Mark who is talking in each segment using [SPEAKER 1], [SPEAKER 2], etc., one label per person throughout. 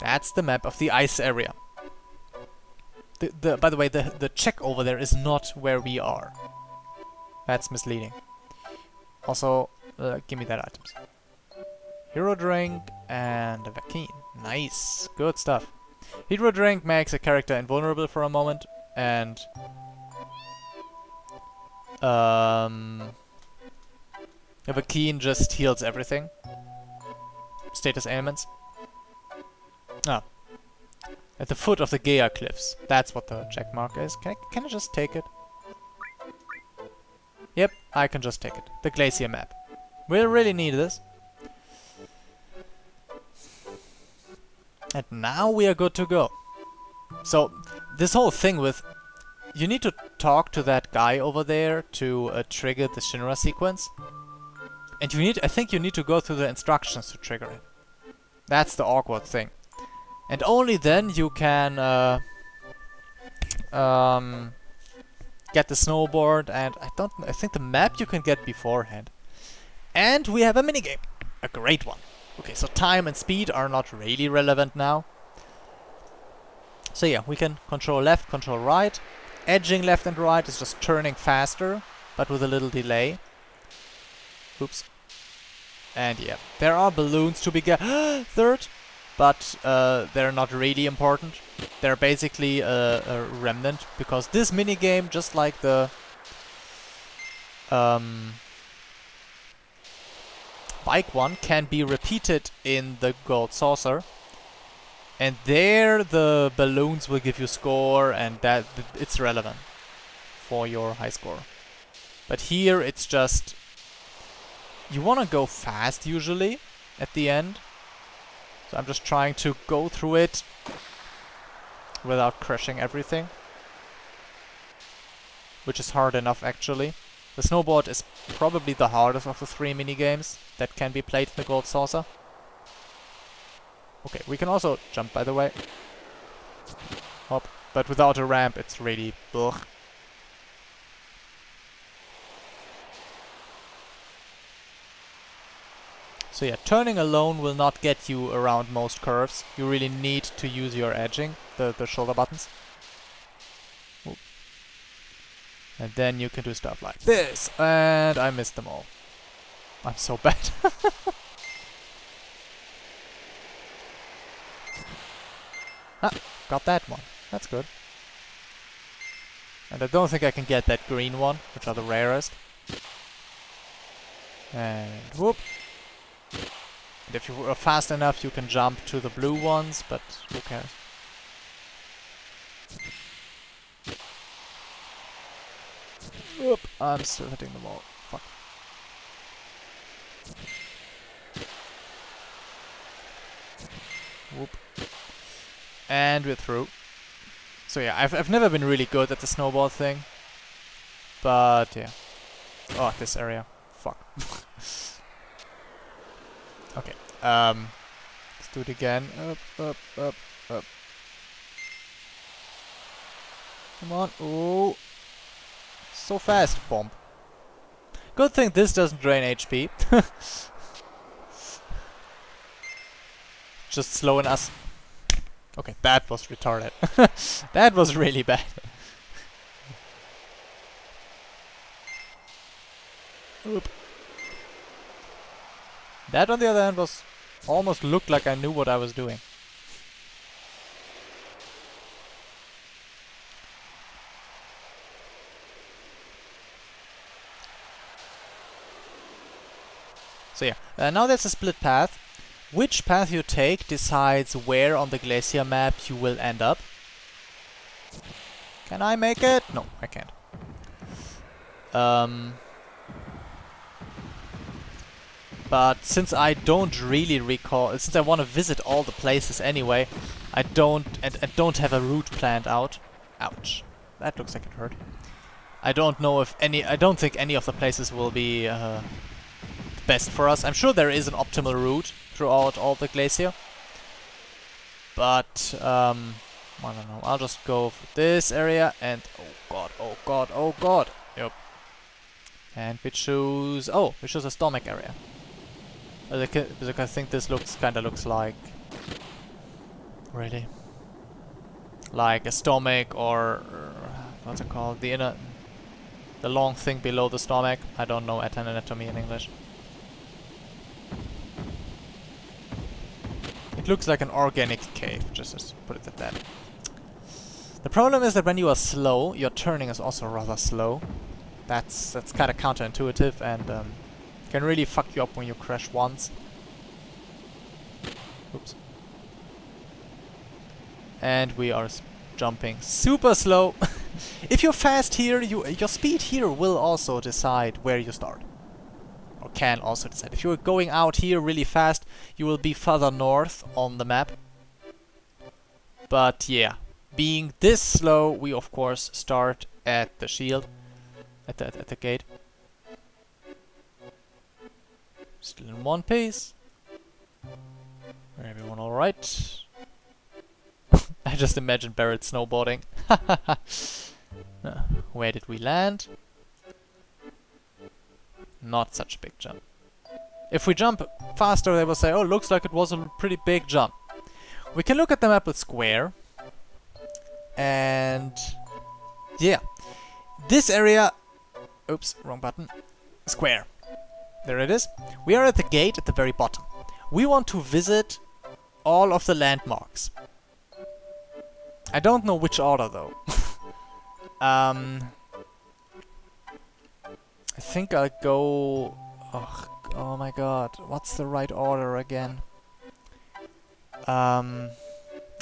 [SPEAKER 1] That's the map of the ice area. By the way, the check over there is not where we are. That's misleading. Also, give me that items. Hero drink and a vaccine. Nice, good stuff. Hero drink makes a character invulnerable for a moment, and a vaccine just heals everything. Status ailments. Ah. At the foot of the Gaia cliffs. That's what the check mark is. Can I just take it? Yep, I can just take it. The glacier map. We'll really need this. And now we are good to go. So, this whole thing with... You need to talk to that guy over there to trigger the Shinra sequence. And I think you need to go through the instructions to trigger it. That's the awkward thing. And only then you can get the snowboard, and I think the map you can get beforehand. And we have a minigame. A great one. Okay, so time and speed are not really relevant now. So yeah, we can control left, control right. Edging left and right is just turning faster, but with a little delay. Oops. And yeah, there are balloons to be gathered, but they're not really important. They're basically a remnant, because this minigame, just like the bike one, can be repeated in the gold saucer. And there the balloons will give you score, and it's relevant for your high score. But here it's just... You want to go fast usually at the end. So I'm just trying to go through it without crushing everything. Which is hard enough actually. The snowboard is probably the hardest of the 3 minigames that can be played in the gold saucer. Okay, we can also jump, by the way. Hop. But without a ramp, it's really... Ugh. So yeah, turning alone will not get you around most curves. You really need to use your edging, the shoulder buttons. Oop. And then you can do stuff like this. And I missed them all. I'm so bad. Ah, got that one. That's good. And I don't think I can get that green one, which are the rarest. And whoop. And if you are fast enough, you can jump to the blue ones, but who cares? Whoop, I'm still hitting the wall. Fuck. Whoop. And we're through. So yeah, I've never been really good at the snowboard thing. But yeah. Oh, this area. Fuck. Okay. Let's do it again. Up, up, up, up. Come on. Oh. So fast. Bomb. Good thing this doesn't drain HP. Just slowing us. Okay, that was retarded. That was really bad. Oop. That, on the other hand, was almost looked like I knew what I was doing. So yeah, now there's a split path. Which path you take decides where on the glacier map you will end up. Can I make it? No, I can't. But since I don't really recall, since I want to visit all the places anyway, I don't have a route planned out. Ouch. That looks like it hurt. I don't know if I don't think any of the places will be best for us. I'm sure there is an optimal route throughout all the glacier. But, I don't know. I'll just go for this area and... Oh god, oh god, oh god! Yep. And we choose... Oh, we choose a stomach area. Because I think this kinda looks like... Really. Like a stomach or what's it called? The long thing below the stomach. I don't know anatomy in English. It looks like an organic cave, just to put it at that. The problem is that when you are slow, your turning is also rather slow. That's kind of counterintuitive and can really fuck you up when you crash once. Oops. And we are jumping super slow. If you're fast here, your speed here will also decide where you start. Or can also decide. If you're going out here really fast, you will be further north on the map. But yeah, being this slow, we of course start at the shield. At the gate. Still in one piece. Everyone alright? I just imagine Barrett snowboarding. Where did we land? Not such a big jump. If we jump faster, they will say, oh, looks like it was a pretty big jump. We can look at the map with square. And yeah. This area... Oops, wrong button. Square. There it is. We are at the gate at the very bottom. We want to visit all of the landmarks. I don't know which order though. I think I'll go... Oh my god, what's the right order again? I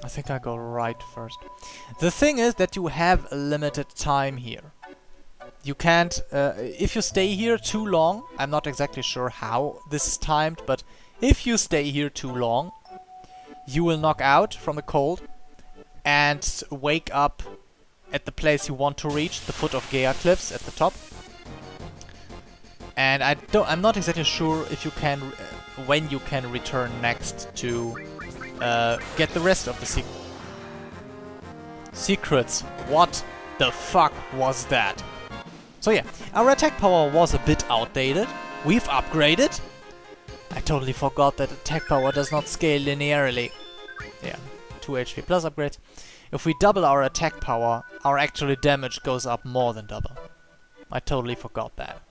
[SPEAKER 1] think I'll go right first. The thing is that you have a limited time here. You can't... if you stay here too long, I'm not exactly sure how this is timed, but if you stay here too long, you will knock out from the cold and wake up at the place you want to reach, the foot of Gaia Cliffs at the top. And I'm not exactly sure if you can, when you can return next to get the rest of the secrets. What the fuck was that? So yeah, our attack power was a bit outdated. We've upgraded. I totally forgot that attack power does not scale linearly. Yeah, 2 HP plus upgrades. If we double our attack power, our actual damage goes up more than double. I totally forgot that.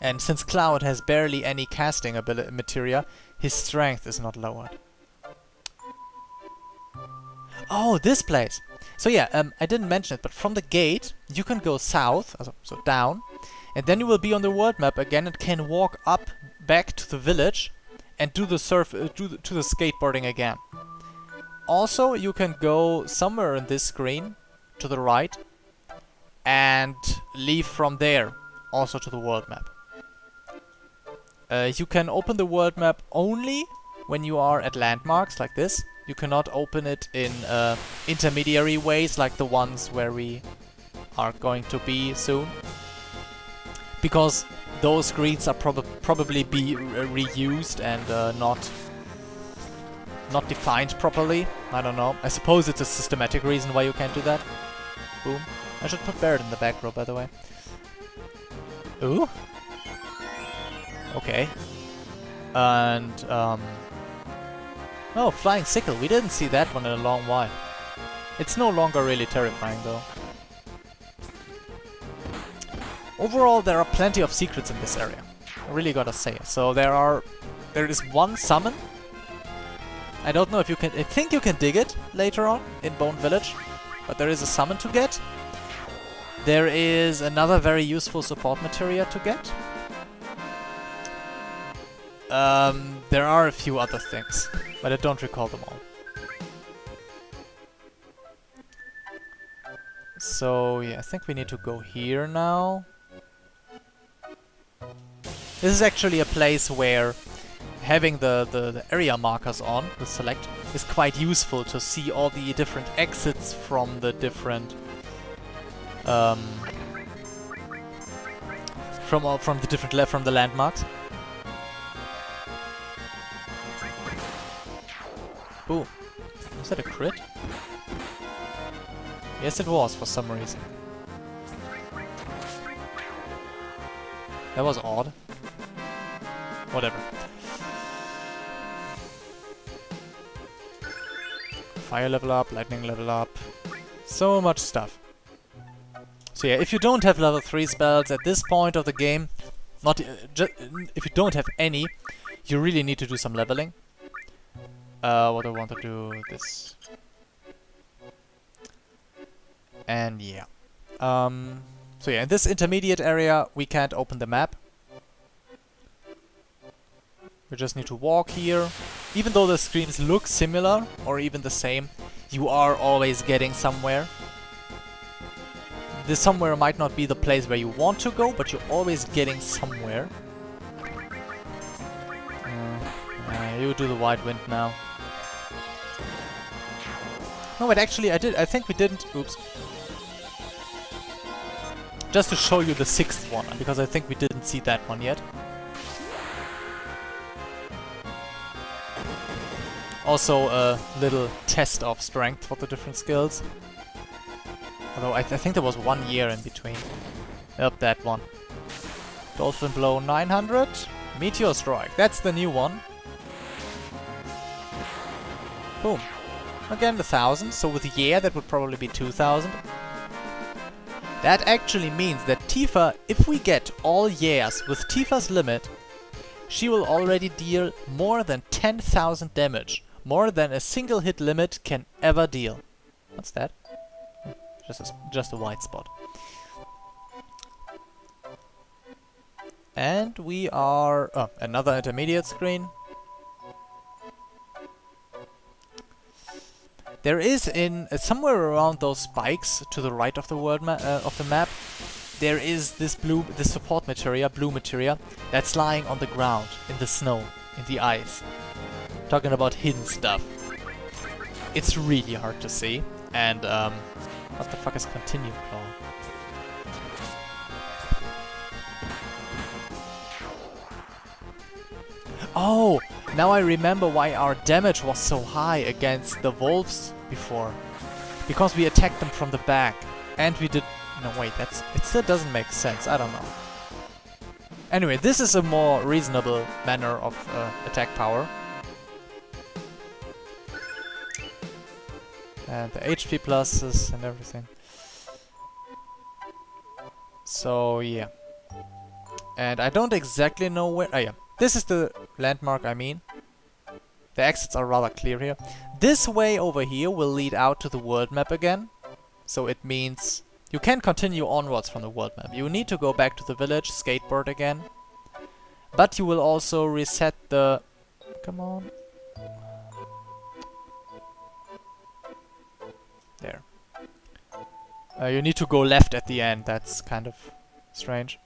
[SPEAKER 1] And since Cloud has barely any casting materia, his strength is not lowered. Oh, this place! So yeah, I didn't mention it, but from the gate, you can go south, so down, and then you will be on the world map again and can walk up back to the village and do the to the skateboarding again. Also, you can go somewhere in this screen to the right and leave from there, also to the world map. You can open the world map only when you are at landmarks like this. You cannot open it in intermediary ways like the ones where we are going to be soon. Because those screens are probably be reused and not defined properly. I don't know. I suppose it's a systematic reason why you can't do that. Boom. I should put Barrett in the back row, by the way. Ooh. Okay. And, oh, Flying Sickle. We didn't see that one in a long while. It's no longer really terrifying, though. Overall, there are plenty of secrets in this area. I really gotta say. So there is one summon. I don't know if you can... I think you can dig it later on in Bone Village. But there is a summon to get. There is another very useful support materia to get. There are a few other things, but I don't recall them all. So, yeah, I think we need to go here now. This is actually a place where having the area markers on, the select, is quite useful to see all the different exits from the different... from the landmarks. Ooh, was that a crit? Yes, it was, for some reason. That was odd. Whatever. Fire level up, lightning level up. So much stuff. So yeah, if you don't have level 3 spells at this point of the game, not if you don't have any, you really need to do some leveling. What I want to do, this. And yeah. So yeah, in this intermediate area, we can't open the map. We just need to walk here. Even though the screens look similar, or even the same, you are always getting somewhere. This somewhere might not be the place where you want to go, but you're always getting somewhere. You do the White Wind now. No, but actually I think we didn't... Oops. Just to show you the 6th one, because I think we didn't see that one yet. Also a little test of strength for the different skills. Although I think there was 1 year in between. Yep, that one. Dolphin Blow 900. Meteor Strike. That's the new one. Boom. Again, 1,000. So with yeah, that would probably be 2,000. That actually means that Tifa, if we get all yeahs with Tifa's limit, she will already deal more than 10,000 damage. More than a single hit limit can ever deal. What's that? Just a white spot. And we are... Oh, another intermediate screen. There is in somewhere around those spikes to the right of the of the map, there is this support materia, blue materia, that's lying on the ground, in the snow, in the ice. Talking about hidden stuff. It's really hard to see. And what the fuck is continue claw? Oh, now I remember why our damage was so high against the wolves before. Because we attacked them from the back. And we did... No, wait, it still doesn't make sense. I don't know. Anyway, this is a more reasonable manner of attack power. And the HP pluses and everything. So, yeah. And I don't exactly know where... Oh, yeah. This is the landmark, I mean. The exits are rather clear here. This way over here will lead out to the world map again. So it means you can continue onwards from the world map. You need to go back to the village, skateboard again. But you will also reset the... Come on. There. You need to go left at the end. That's kind of strange.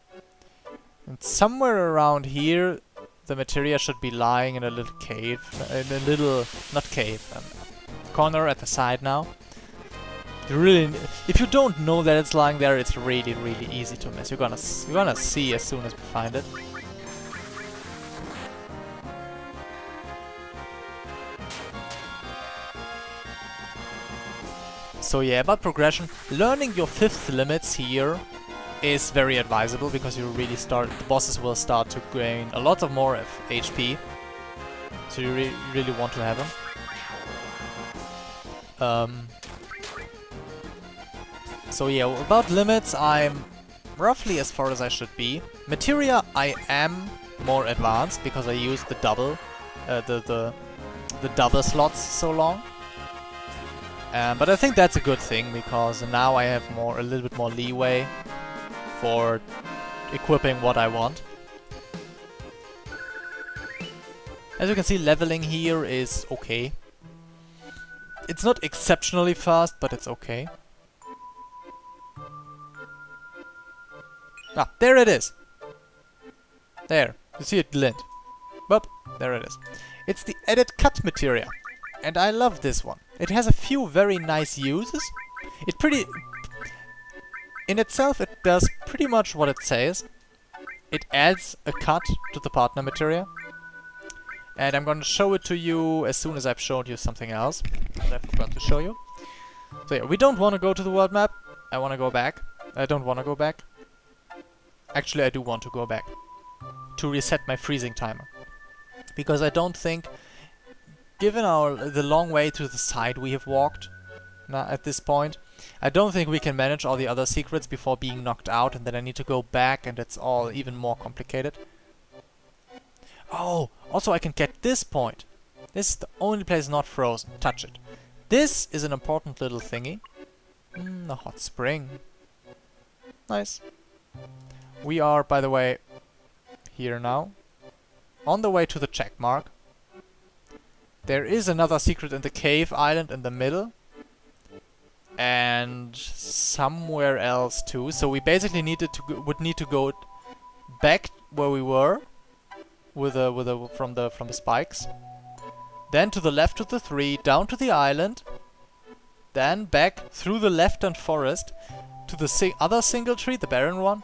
[SPEAKER 1] And somewhere around here, the materia should be lying in a little cave. In a little... not cave. Corner at the side now. If you don't know that it's lying there, it's really, really easy to miss. You're gonna see as soon as we find it. So yeah, about progression, learning your 5th limits here is very advisable because you really the bosses will start to gain a lot of more HP. So you really want to have them. So yeah, about limits, I'm roughly as far as I should be. Materia, I am more advanced because I use the double, the double slots so long. But I think that's a good thing because now I have a little bit more leeway for equipping what I want. As you can see, leveling here is okay. It's not exceptionally fast, but it's okay. Ah, there it is! There, you see it glint. Boop, there it is. It's the added cut materia. And I love this one. It has a few very nice uses. In itself, it does pretty much what it says. It adds a cut to the partner materia. And I'm gonna show it to you as soon as I've shown you something else that I forgot to show you. So yeah, we don't want to go to the world map. I want to go back. I don't want to go back. Actually, I do want to go back. To reset my freezing timer. Because I don't think given the long way to the side we have walked now at this point, I don't think we can manage all the other secrets before being knocked out, and then I need to go back, and it's all even more complicated. Oh, also I can get this point. This is the only place not frozen. Touch it. This is an important little thingy. A hot spring. Nice. We are, by the way, here now. On the way to the check mark. There is another secret in the cave island in the middle. And somewhere else too. So we basically would need to go back where we were from the spikes. Then to the left to the 3, down to the island. Then back through the left-hand forest to the other single tree, the barren one.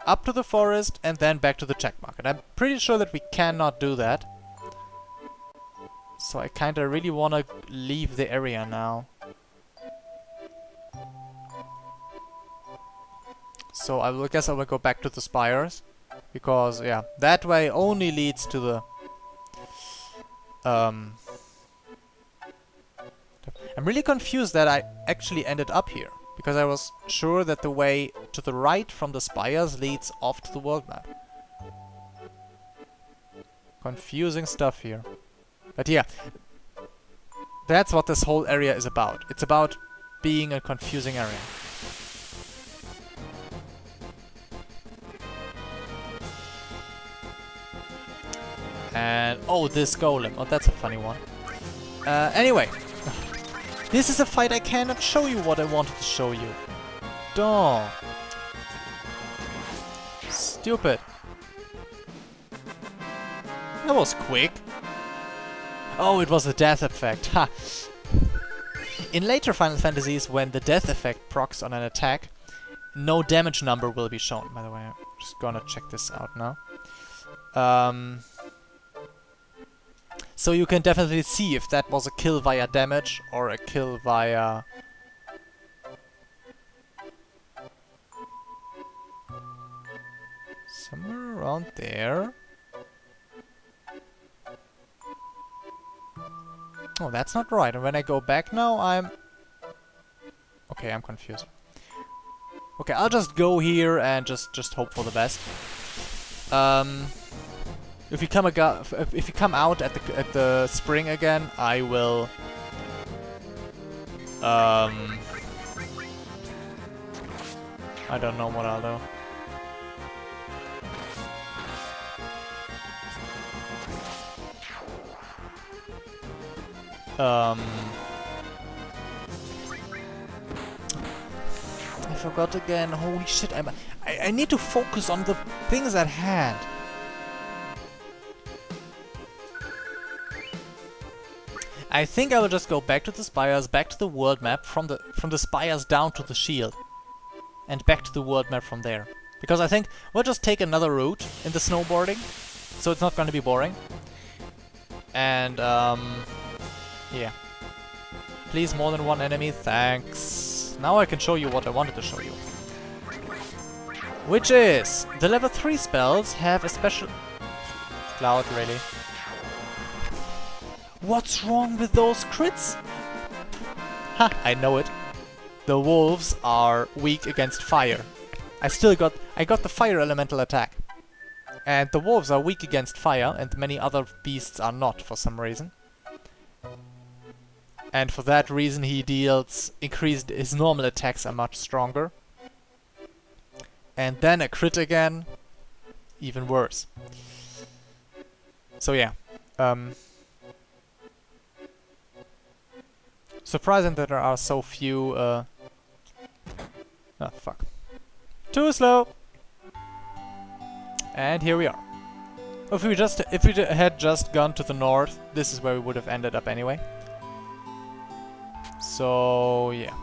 [SPEAKER 1] Up to the forest and then back to the check mark. And I'm pretty sure that we cannot do that. So I kinda really wanna leave the area now. So I guess I will go back to the spires. Because, yeah, that way only leads to the... I'm really confused that I actually ended up here. Because I was sure that the way to the right from the spires leads off to the world map. Confusing stuff here. But yeah, that's what this whole area is about. It's about being a confusing area. And, oh, this golem. Oh, that's a funny one. Anyway. This is a fight I cannot show you what I wanted to show you. Duh. Stupid. That was quick. Oh, it was the death effect. Ha! In later Final Fantasies, when the death effect procs on an attack, no damage number will be shown. By the way, I'm just gonna check this out now. So you can definitely see if that was a kill via damage or a kill via... somewhere around there. Oh, that's not right. And when I go back now, I'm... Okay, I'm confused. Okay, I'll just go here and just hope for the best. If you come out at the spring again, I will I don't know what I'll do. I forgot again. Holy shit! I need to focus on the things at hand. I think I will just go back to the spires, back to the world map, from the spires down to the shield. And back to the world map from there. Because I think we'll just take another route in the snowboarding, so it's not going to be boring. And, yeah. Please, more than one enemy, thanks. Now I can show you what I wanted to show you. Which is, the level 3 spells have a special... Cloud, really? What's wrong with those crits? Ha, I know it. The wolves are weak against fire. I got the fire elemental attack. And the wolves are weak against fire, and many other beasts are not for some reason. And for that reason he deals his normal attacks are much stronger. And then a crit again, even worse. So yeah. Surprising that there are so few, oh, fuck. Too slow! And here we are. If we had just gone to the north, this is where we would have ended up anyway. So, yeah.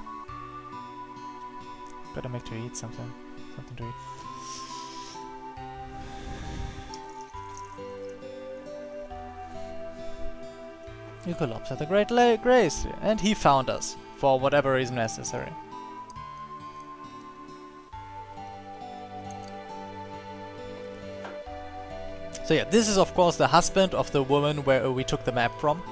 [SPEAKER 1] Better make to eat something. Something to eat. You collapse at the Great Grace, and he found us, for whatever is necessary. So yeah, this is of course the husband of the woman where we took the map from.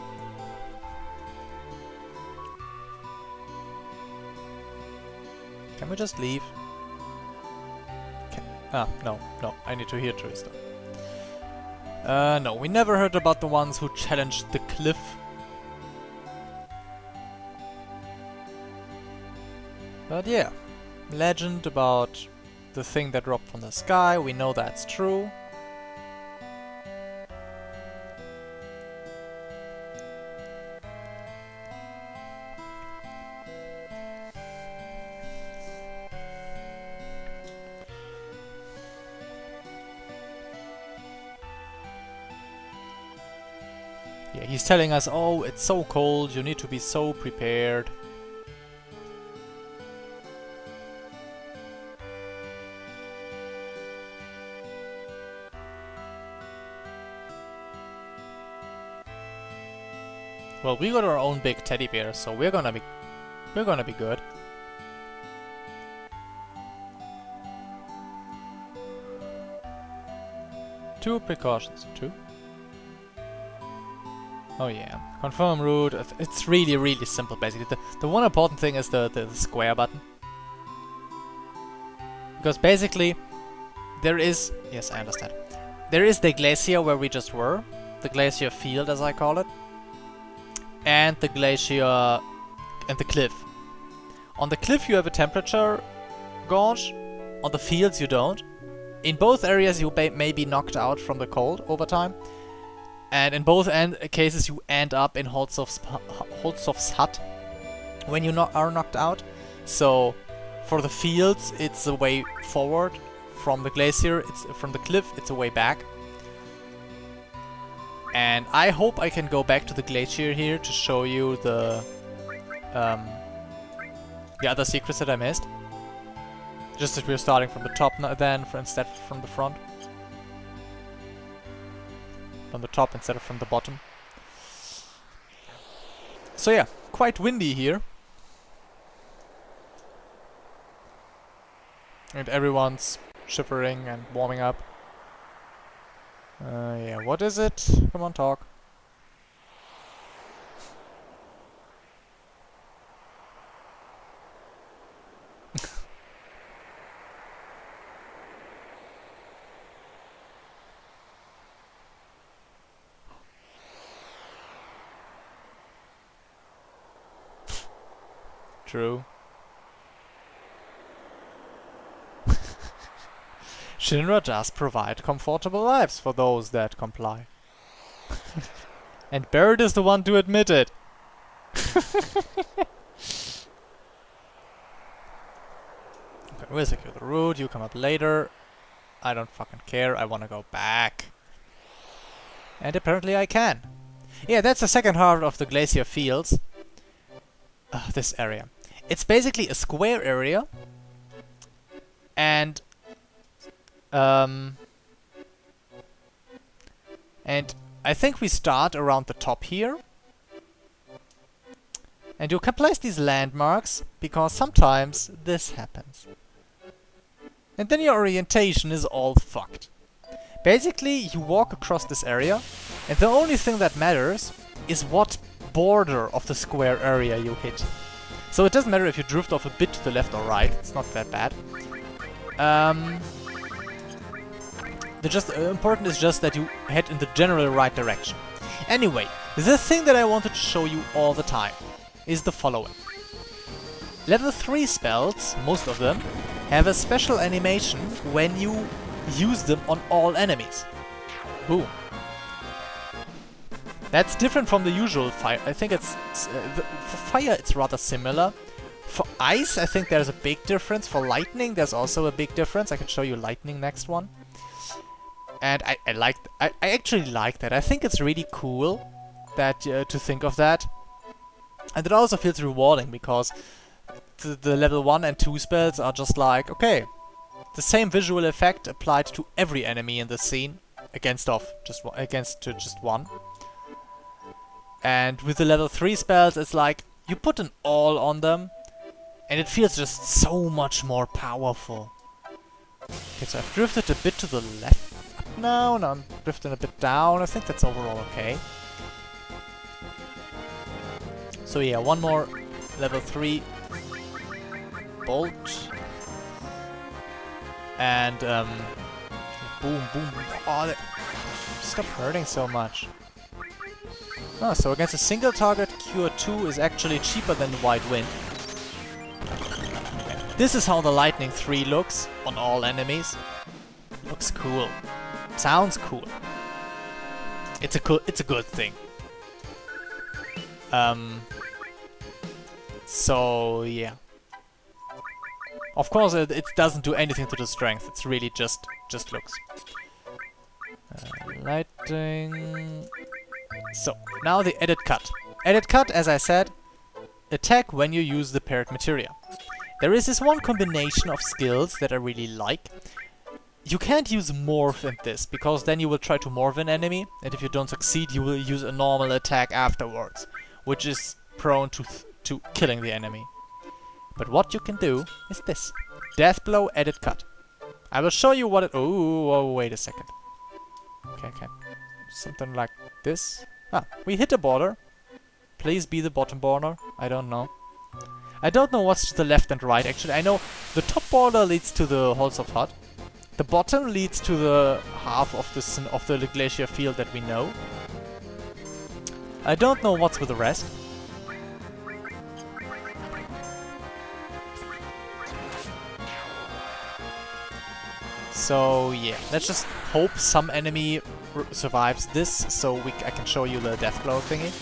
[SPEAKER 1] Can we just leave? No, I need to hear Trista. No, we never heard about the ones who challenged the cliff. But yeah, legend about the thing that dropped from the sky, we know that's true. Yeah, he's telling us, oh, it's so cold, you need to be so prepared. Well, we got our own big teddy bear, so we're gonna be good. Two precautions. Two? Oh yeah. Confirm route. It's really, really simple basically. The one important thing is the square button. Because basically there is... Yes, I understand. There is the glacier where we just were. The glacier field, as I call it. And the glacier... and the cliff. On the cliff you have a temperature gauge. On the fields you don't. In both areas you may be knocked out from the cold over time. And in both cases you end up in Holzhoff's hut when you are knocked out. So for the fields it's a way forward. From the glacier, from the cliff, it's a way back. And I hope I can go back to the glacier here to show you the other secrets that I missed. Just that we're starting from the top then, instead from the front. From the top instead of from the bottom. So yeah, quite windy here. And everyone's shivering and warming up. Yeah, what is it? Come on, talk. True. Shinra does provide comfortable lives for those that comply. And Barrett is the one to admit it. Okay, we'll secure the route, you come up later. I don't fucking care, I wanna go back. And apparently I can. Yeah, that's the second half of the glacier fields. This area. It's basically a square area. And I think we start around the top here. And you can place these landmarks, because sometimes this happens. And then your orientation is all fucked. Basically, you walk across this area, and the only thing that matters is what border of the square area you hit. So it doesn't matter if you drift off a bit to the left or right, it's not that bad. Important is just that you head in the general right direction. Anyway, the thing that I wanted to show you all the time is the following. Level 3 spells, most of them, have a special animation when you use them on all enemies. Boom. That's different from the usual fire. I think it's... for fire it's rather similar. For ice I think there's a big difference. For lightning there's also a big difference. I can show you lightning next one. And I actually like that. I think it's really cool that to think of that. And it also feels rewarding because the level 1 and 2 spells are just like, okay, the same visual effect applied to every enemy in the scene against just one. And with the level 3 spells it's like you put an all on them and it feels just so much more powerful. Okay, so I've drifted a bit to the left. Now I'm drifting a bit down. I think that's overall okay. So yeah, one more level 3 bolt. And boom, boom, boom. Oh, stop hurting so much. Oh, so against a single target, Cure 2 is actually cheaper than the White Wind. This is how the Lightning 3 looks on all enemies. Looks cool. Sounds cool. It's a good thing. So yeah. Of course, it doesn't do anything to the strength. It's really just looks. Lightning. So now the edit cut. Edit cut, as I said, attack when you use the paired materia. There is this one combination of skills that I really like. You can't use morph in this, because then you will try to morph an enemy, and if you don't succeed, you will use a normal attack afterwards, which is prone to killing the enemy. But what you can do is this. Death Blow, Edit Cut. I will show you what it... Oh, wait a second. Okay. Something like this. Ah, we hit a border. Please be the bottom border. I don't know. I don't know what's to the left and right, actually. I know the top border leads to the Halls of Hut. The bottom leads to the half of the glacier field that we know. I don't know what's with the rest. So yeah, let's just hope some enemy survives this, so I can show you the death blow thingy.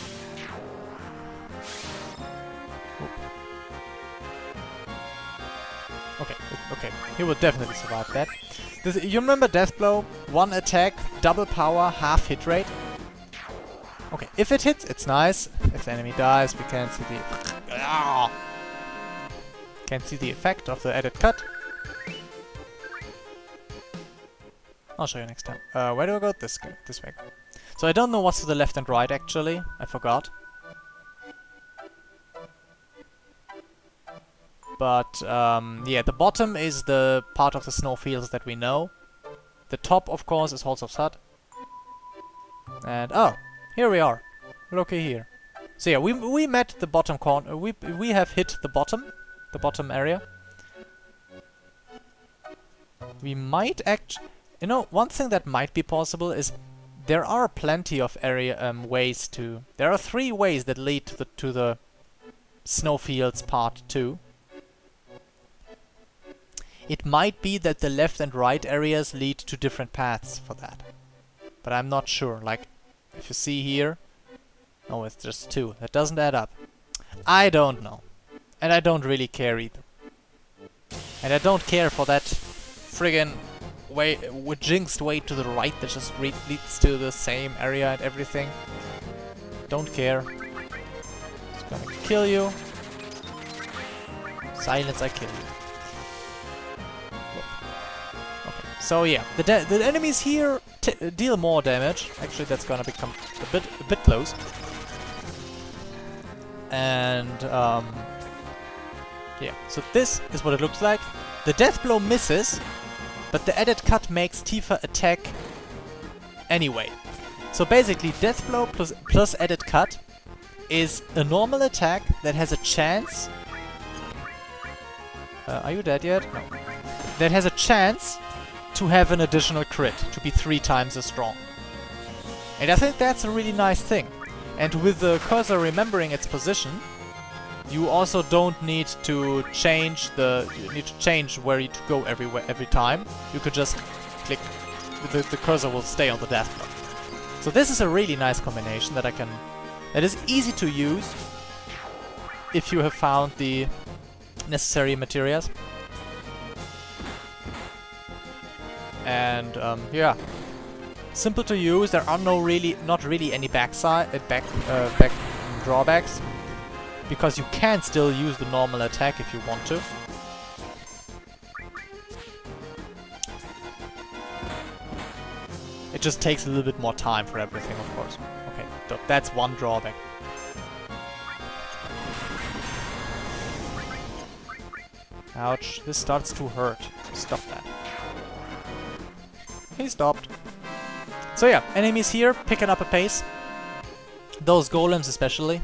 [SPEAKER 1] Okay, he will definitely survive that. You remember death blow? One attack, double power, half hit rate. Okay, if it hits, it's nice. If the enemy dies, we can see the effect of the edit cut. I'll show you next time. Where do I go? This way. So I don't know what's to the left and right, actually. I forgot. But, yeah, the bottom is the part of the Snowfields that we know. The top, of course, is Halls of Hut. And, oh, here we are. Looky here. So yeah, we met the bottom corner. We have hit the bottom area. We might you know, one thing that might be possible is there are plenty of ways to... There are 3 ways that lead to the Snowfields Part 2. It might be that the left and right areas lead to different paths for that. But I'm not sure. Like, if you see here... Oh, it's just 2. That doesn't add up. I don't know. And I don't really care either. And I don't care for that friggin' way, jinxed way to the right that just leads to the same area and everything. Don't care. It's gonna kill you. Silence, I kill you. Okay, so yeah, the enemies here deal more damage. Actually, that's gonna become a bit close. And yeah, so this is what it looks like. The death blow misses, but the edit cut makes Tifa attack anyway. So basically, death blow plus edit cut is a normal attack that has a chance... are you dead yet? No. That has a chance to have an additional crit, to be 3 times as strong. And I think that's a really nice thing. And with the cursor remembering its position, you also don't need to change where you to go every time. You could just click. The cursor will stay on the death blow. So this is a really nice combination that is easy to use if you have found the necessary materials. And yeah, simple to use. There are not really any back drawbacks, because you can still use the normal attack if you want to. It just takes a little bit more time for everything, of course. Okay, so that's one drawback. Ouch, this starts to hurt. Stop that. He stopped. So yeah, enemies here picking up a pace. Those golems especially.